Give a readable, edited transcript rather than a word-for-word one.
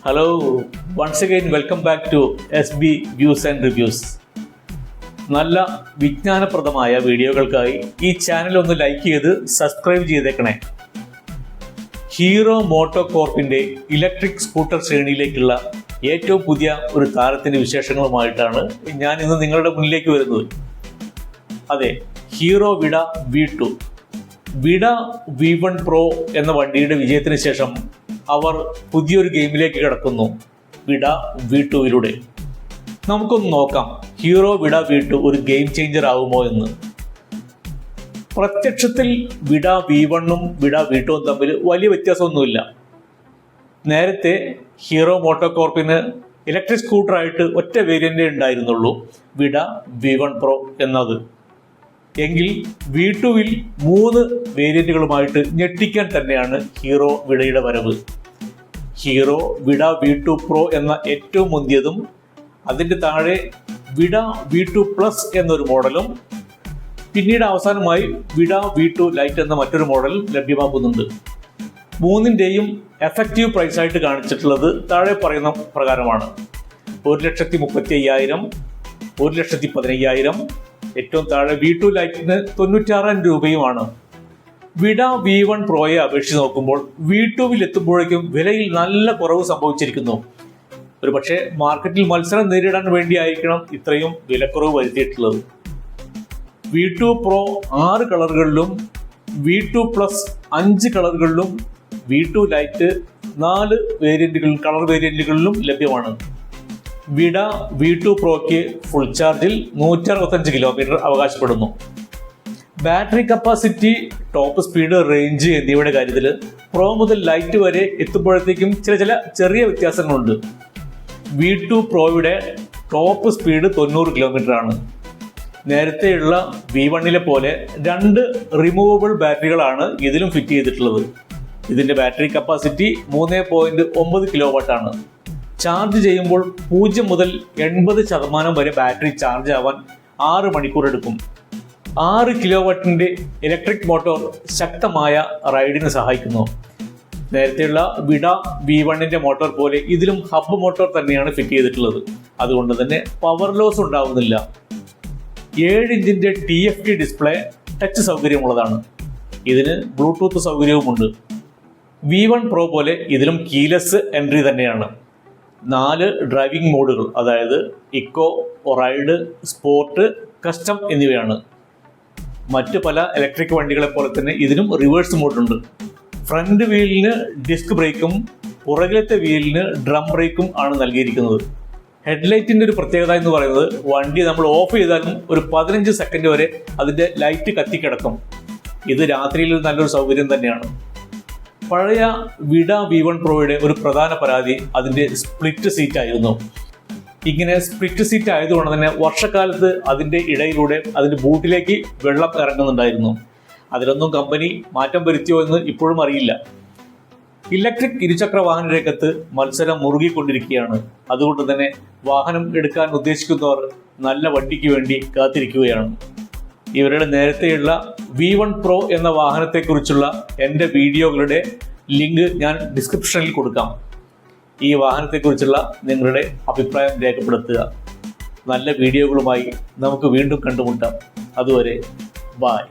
Hello, once again welcome back to SB views and reviews. നല്ല വിജ്ഞാനപ്രദമായ വീഡിയോകൾക്കായി ഈ ചാനൽ ഒന്ന് ലൈക്ക് ചെയ്ത് സബ്സ്ക്രൈബ് ചെയ്തേക്കണേ. ഹീറോ മോട്ടോ കോർപ്പിൻ്റെ ഇലക്ട്രിക് സ്കൂട്ടർ ശ്രേണിയിലേക്കുള്ള ഏറ്റവും പുതിയ ഒരു താരത്തിൻ്റെ വിശേഷങ്ങളുമായിട്ടാണ് ഞാൻ ഇന്ന് നിങ്ങളുടെ മുന്നിലേക്ക് വരുന്നത്. അതെ, hero Vida V2. Vida V1 Pro എന്ന വണ്ടിയുടെ വിജയത്തിന് ശേഷം അവർ പുതിയൊരു ഗെയിമിലേക്ക് കടക്കുന്നു, വിഡ V2 നമുക്കൊന്ന് നോക്കാം ഹീറോ വിഡ V2 ഒരു ഗെയിം ചേഞ്ചർ ആകുമോ എന്ന്. പ്രത്യക്ഷത്തിൽ വിഡ V1ഉം വിഡ V2ഉം തമ്മിൽ വലിയ വ്യത്യാസമൊന്നുമില്ല. നേരത്തെ ഹീറോ മോട്ടോ കോർപ്പിന് ഇലക്ട്രിക് സ്കൂട്ടറായിട്ട് ഒറ്റ വേരിയൻ്റേ ഉണ്ടായിരുന്നുള്ളൂ, വിഡ V1 Pro എന്നത്. എങ്കിൽ V2വിൽ 3 വേരിയന്റുകളുമായിട്ട് ഞെട്ടിക്കാൻ തന്നെയാണ് ഹീറോ വിഡയുടെ വരവ്. ഹീറോ വിഡ V2 Pro എന്ന ഏറ്റവും മുന്തിയതും അതിൻ്റെ താഴെ വിഡ V2 Plus എന്നൊരു മോഡലും പിന്നീട് അവസാനമായി വിഡ V2 Lite എന്ന മറ്റൊരു മോഡലും ലഭ്യമാക്കുന്നുണ്ട്. മൂന്നിൻ്റെയും എഫക്റ്റീവ് പ്രൈസായിട്ട് കാണിച്ചിട്ടുള്ളത് താഴെ പറയുന്ന പ്രകാരമാണ്: 1,35,000, 1,15,000, ഏറ്റവും താഴെ V2 Liteന് 96,000 രൂപയുമാണ്. വിഡ V1 Proയെ അപേക്ഷിച്ച് നോക്കുമ്പോൾ V2വിൽ എത്തുമ്പോഴേക്കും വിലയിൽ നല്ല കുറവ് സംഭവിച്ചിരിക്കുന്നു. ഒരു പക്ഷേ മാർക്കറ്റിൽ മത്സരം നേരിടാൻ വേണ്ടിയായിരിക്കണം ഇത്രയും വിലക്കുറവ് വരുത്തിയിട്ടുള്ളത്. V2 Pro 6 കളറുകളിലും, V2 Plus 5 കളറുകളിലും, V2 Lite 4 കളർ വേരിയന്റുകളിലും ലഭ്യമാണ്. വിഡ V2 Proയ്ക്ക് ഫുൾ ചാർജിൽ 165 കിലോമീറ്റർ അവകാശപ്പെടുന്നു. Battery capacity, top speed, range എന്നിവയുടെ കാര്യത്തിൽ പ്രോ മുതൽ ലൈറ്റ് വരെ എത്തുമ്പോഴത്തേക്കും ചില ചെറിയ വ്യത്യാസങ്ങളുണ്ട്. V2 Proയുടെ ടോപ്പ് സ്പീഡ് 90 കിലോമീറ്റർ ആണ്. നേരത്തെയുള്ള V1ലെ പോലെ 2 റിമൂവബിൾ ബാറ്ററികളാണ് ഇതിലും ഫിറ്റ് ചെയ്തിട്ടുള്ളത്. ഇതിൻ്റെ ബാറ്ററി കപ്പാസിറ്റി 3.9 കിലോ വാട്ട് ആണ്. ചാർജ് ചെയ്യുമ്പോൾ 0 മുതൽ 80% വരെ ബാറ്ററി ചാർജ് ആവാൻ 6 മണിക്കൂർ എടുക്കും. 6 കിലോ വാട്ടിൻ്റെ ഇലക്ട്രിക് മോട്ടോർ ശക്തമായ റൈഡിന് സഹായിക്കുന്നു. നേരത്തെയുള്ള വിഡ V1ൻ്റെ മോട്ടോർ പോലെ ഇതിലും ഹബ് മോട്ടോർ തന്നെയാണ് ഫിറ്റ് ചെയ്തിട്ടുള്ളത്. അതുകൊണ്ട് തന്നെ പവർ ലോസ് ഉണ്ടാവുന്നില്ല. 7 ഇഞ്ചിൻ്റെ TFT ഡിസ്പ്ലേ ടച്ച് സൗകര്യമുള്ളതാണ്. ഇതിന് ബ്ലൂടൂത്ത് സൗകര്യവുമുണ്ട്. V1 Pro പോലെ ഇതിലും കീലെസ് എൻട്രി തന്നെയാണ്. 4 ഡ്രൈവിംഗ് മോഡുകൾ, അതായത് ഇക്കോ, റൈഡ്, സ്പോർട്ട്, കസ്റ്റം എന്നിവയാണ്. മറ്റ് പല ഇലക്ട്രിക് വണ്ടികളെ പോലെ തന്നെ ഇതിനും റിവേഴ്സ് മോഡുണ്ട്. ഫ്രണ്ട് വീലിന് ഡിസ്ക് ബ്രേക്കും പുറകിലത്തെ വീലിന് ഡ്രം ബ്രേക്കും ആണ് നൽകിയിരിക്കുന്നത്. ഹെഡ്ലൈറ്റിൻ്റെ ഒരു പ്രത്യേകത എന്ന് പറയുന്നത് വണ്ടി നമ്മൾ ഓഫ് ചെയ്താലും ഒരു 15 സെക്കൻഡ് വരെ അതിൻ്റെ ലൈറ്റ് കത്തിക്കിടക്കും. ഇത് രാത്രിയിൽ നല്ലൊരു സൗകര്യം തന്നെയാണ്. പഴയ വിഡ V1 Proയുടെ ഒരു പ്രധാന പരാതി അതിൻ്റെ സ്പ്ലിറ്റ് സീറ്റ് ആയിരുന്നു. ഇങ്ങനെ സ്പ്ലിറ്റ് സീറ്റ് ആയതുകൊണ്ട് തന്നെ വർഷക്കാലത്ത് അതിൻ്റെ ഇടയിലൂടെ അതിൻ്റെ ബൂട്ടിലേക്ക് വെള്ളം ഇറങ്ങുന്നുണ്ടായിരുന്നു. അതിലൊന്നും കമ്പനി മാറ്റം വരുത്തിയോ എന്ന് ഇപ്പോഴും അറിയില്ല. ഇലക്ട്രിക് ഇരുചക്ര വാഹന രംഗത്ത് മത്സരം മുറുകിക്കൊണ്ടിരിക്കുകയാണ്. അതുകൊണ്ട് തന്നെ വാഹനം എടുക്കാൻ ഉദ്ദേശിക്കുന്നവർ നല്ല വണ്ടിക്ക് വേണ്ടി കാത്തിരിക്കുകയാണ്. ഇവരുടെ നേരത്തെയുള്ള V1 Pro എന്ന വാഹനത്തെക്കുറിച്ചുള്ള എൻ്റെ വീഡിയോകളുടെ ലിങ്ക് ഞാൻ ഡിസ്ക്രിപ്ഷനിൽ കൊടുക്കാം. ഈ വാഹനത്തെക്കുറിച്ചുള്ള നിങ്ങളുടെ അഭിപ്രായം രേഖപ്പെടുത്തുക. നല്ല വീഡിയോകളുമായി നമുക്ക് വീണ്ടും കണ്ടുമുട്ടാം. അതുവരെ ബായ്.